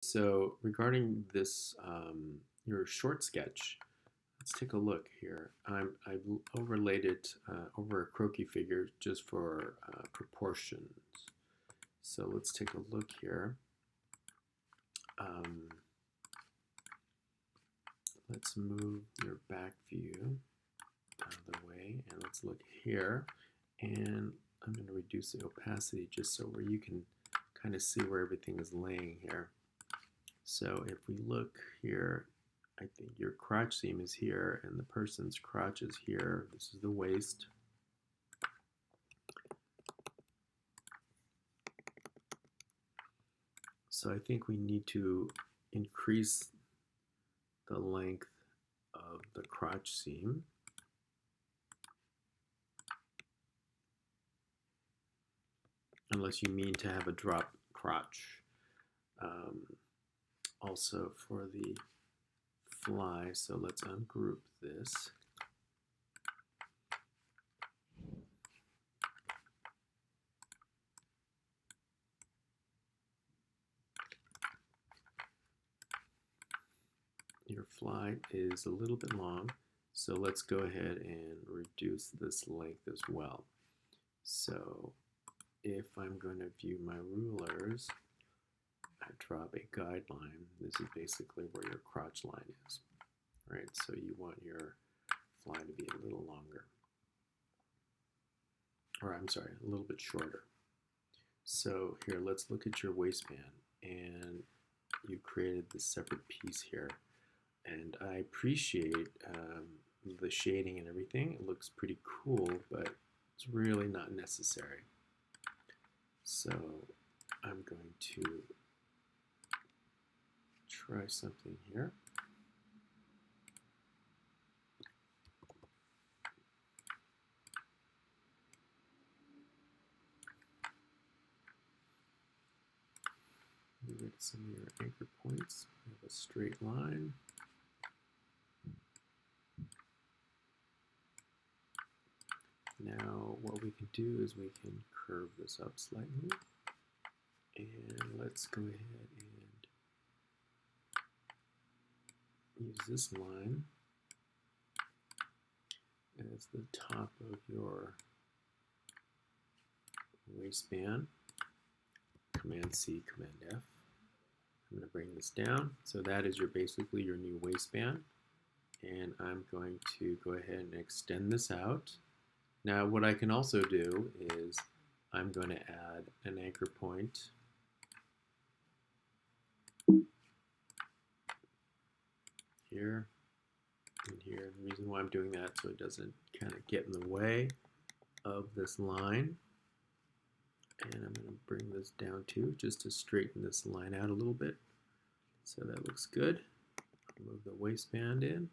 So regarding this, your short sketch, let's take a look here. I've overlaid it over a croquis figure just for proportions. So let's take a look here. Um, let's move your back view out of the way, and let's look here. And I'm going to reduce the opacity just so where you can kind of see where everything is laying here. So if we look here, I think your crotch seam is here and the person's crotch is here. This is the waist. So I think we need to increase the length of the crotch seam. Unless you mean to have a drop crotch. Also for the fly, so let's ungroup this. Your fly is a little bit long, so let's go ahead and reduce this length as well. So if I'm going to view my rulers, I drop a guideline. This is basically where your crotch line is, right? So you want your fly to be a little longer, or I'm sorry, a little bit shorter. So here, let's look at your waistband, and you created this separate piece here, and I appreciate the shading and everything. It looks pretty cool, but it's really not necessary. So I'm going to try something here. Get some of your anchor points. We have a straight line. Now what we can do is we can curve this up slightly. And let's go ahead and use this line as the top of your waistband. Command C, Command F. I'm going to bring this down. So that is basically your new waistband. And I'm going to go ahead and extend this out. Now what I can also do is I'm going to add an anchor point here and here. The reason why I'm doing that so it doesn't kind of get in the way of this line. And I'm going to bring this down too, just to straighten this line out a little bit. So that looks good. Move the waistband in.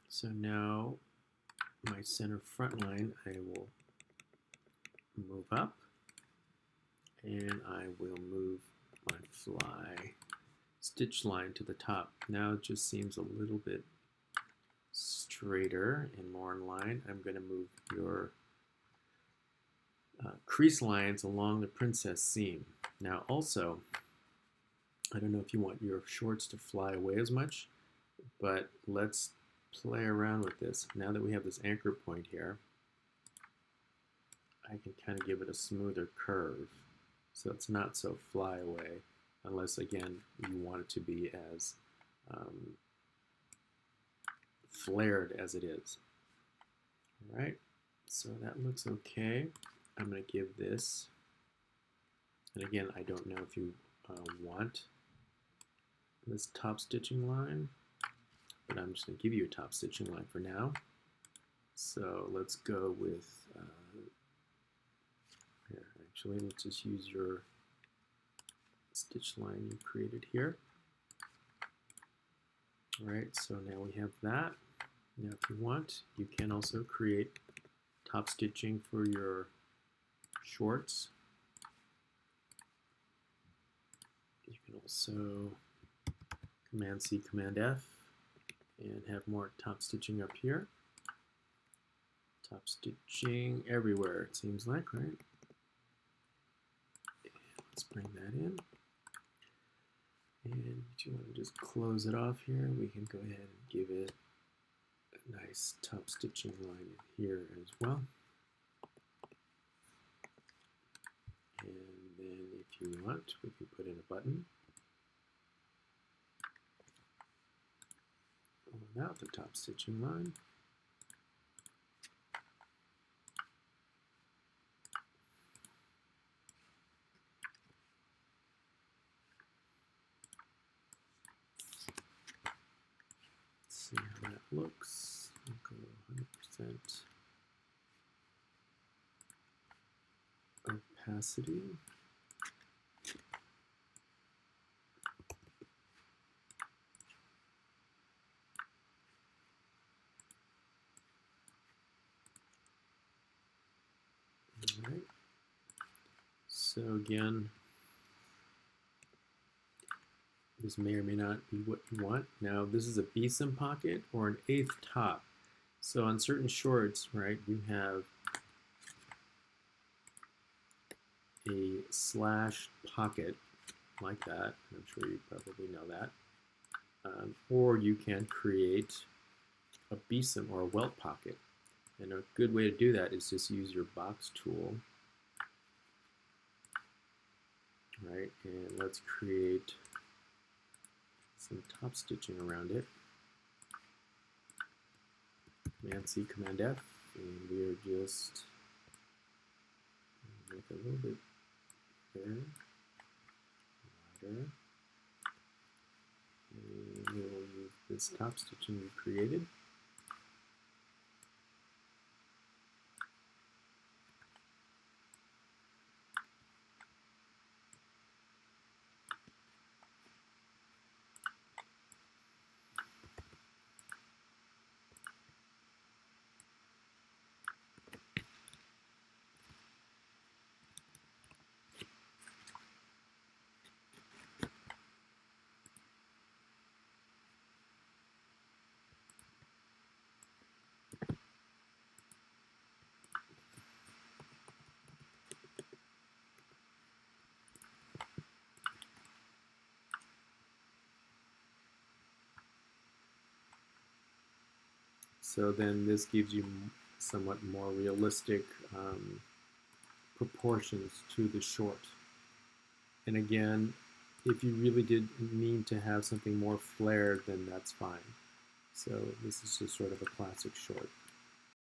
So now my center front line I will move up, and I will move my fly stitch line to the top. Now it just seems a little bit straighter and more in line. I'm going to move your crease lines along the princess seam. Now also, I don't know if you want your shorts to fly away as much, but let's play around with this. Now that we have this anchor point here, I can kind of give it a smoother curve so it's not so fly away, unless again you want it to be as flared as it is. All right, so that looks okay. I'm going to give this, and again, I don't know if you want this top stitching line, but I'm just going to give you a top stitching line for now. So let's go with, here, actually, let's just use your stitch line you created here. All right, so now we have that. Now if you want, you can also create top stitching for your shorts. You can also Command C, Command F, and have more top stitching up here. Top stitching everywhere, it seems like, right? Let's bring that in. And if you want to just close it off here, we can go ahead and give it a nice top stitching line here as well. And then if you want, we can put in a button. Without the top stitching line. Let's see how that looks. I'll go 100% opacity. All right. So again, this may or may not be what you want. Now, this is a besom pocket or an 1/8 top. So on certain shorts, right, you have a slash pocket like that. I'm sure you probably know that. Or you can create a besom or a welt pocket. And a good way to do that is just use your box tool. Right, and let's create some top stitching around it. Command C, Command F, and we are just make a little bit there, wider. And we will use this top stitching we created. So then this gives you somewhat more realistic proportions to the short. And again, if you really did mean to have something more flared, then that's fine. So this is just sort of a classic short.